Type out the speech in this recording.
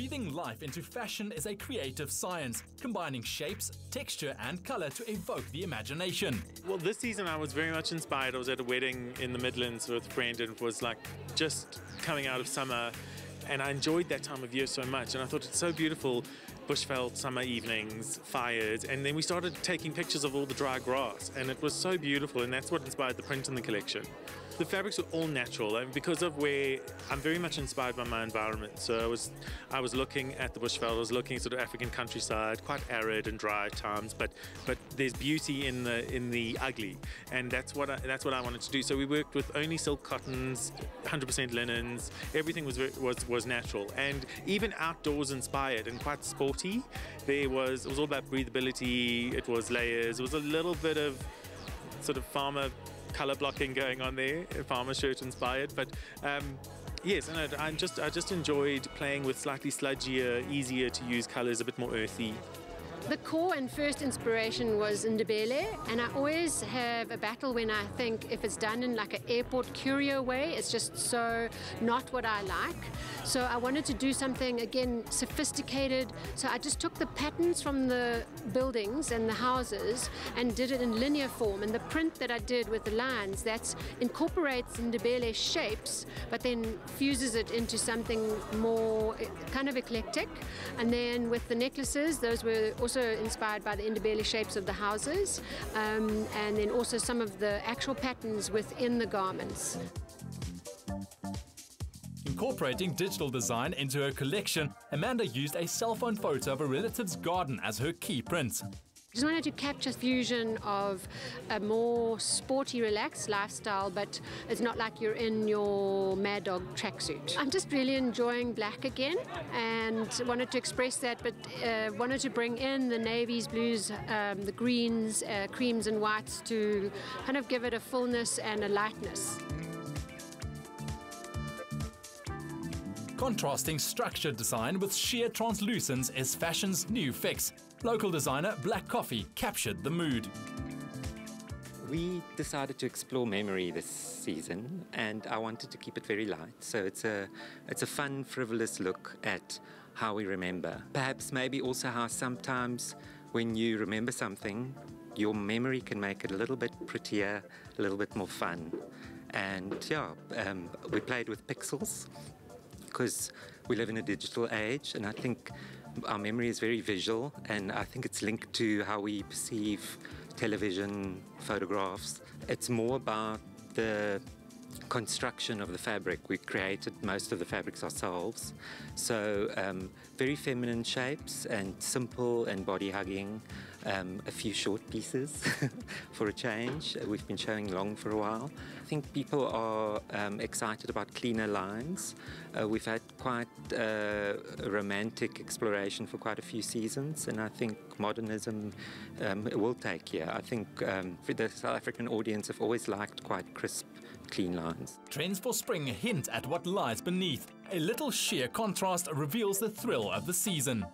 Breathing life into fashion is a creative science, combining shapes, texture and colour to evoke the imagination. Well, this season I was very much inspired. I was at a wedding in the Midlands with a friend, and it was like just coming out of summer, and I enjoyed that time of year so much, and I thought it's so beautiful. Bushveld summer evenings, fires, and then we started taking pictures of all the dry grass, and it was so beautiful, and that's what inspired the print in the collection. The fabrics were all natural, and because of where I'm very much inspired by my environment. So I was looking at the Bushveld, I was looking at sort of African countryside, quite arid and dry at times, but there's beauty in the ugly, and that's what I wanted to do. So we worked with only silk cottons, 100% linens. Everything was natural, and even outdoors inspired and quite sporty. It was all about breathability. It was layers. It was a little bit of sort of farmer colour blocking going on there, farmer shirt inspired, but yes, and I just enjoyed playing with slightly sludgier, easier to use colours, a bit more earthy. The core and first inspiration was Ndebele, and I always have a battle when I think if it's done in like an airport curio way, it's just so not what I like. So I wanted to do something, again, sophisticated. So I just took the patterns from the buildings and the houses and did it in linear form. And the print that I did with the lines, that incorporates Ndebele shapes, but then fuses it into something more kind of eclectic. And then with the necklaces, those were also inspired by the Ndebele shapes of the houses, and then also some of the actual patterns within the garments. Incorporating digital design into her collection, Amanda used a cell phone photo of a relative's garden as her key print. I just wanted to capture fusion of a more sporty, relaxed lifestyle, but it's not like you're in your Mad Dog tracksuit. I'm just really enjoying black again and wanted to express that, but wanted to bring in the navies, blues, the greens, creams and whites to kind of give it a fullness and a lightness. Contrasting structured design with sheer translucence is fashion's new fix. Local designer Black Coffee captured the mood. We decided to explore memory this season, and I wanted to keep it very light. So it's a fun, frivolous look at how we remember. Perhaps maybe also how sometimes when you remember something, your memory can make it a little bit prettier, a little bit more fun. And yeah, we played with pixels, because we live in a digital age, and I think our memory is very visual, and I think it's linked to how we perceive television, photographs. It's more about the construction of the fabric. We created most of the fabrics ourselves, so very feminine shapes and simple and body hugging. A few short pieces for a change. We've been showing long for a while. I think people are excited about cleaner lines. We've had quite a romantic exploration for quite a few seasons, and I think modernism will take here. I think the South African audience have always liked quite crisp, clean lines. Trends for spring hint at what lies beneath. A little sheer contrast reveals the thrill of the season.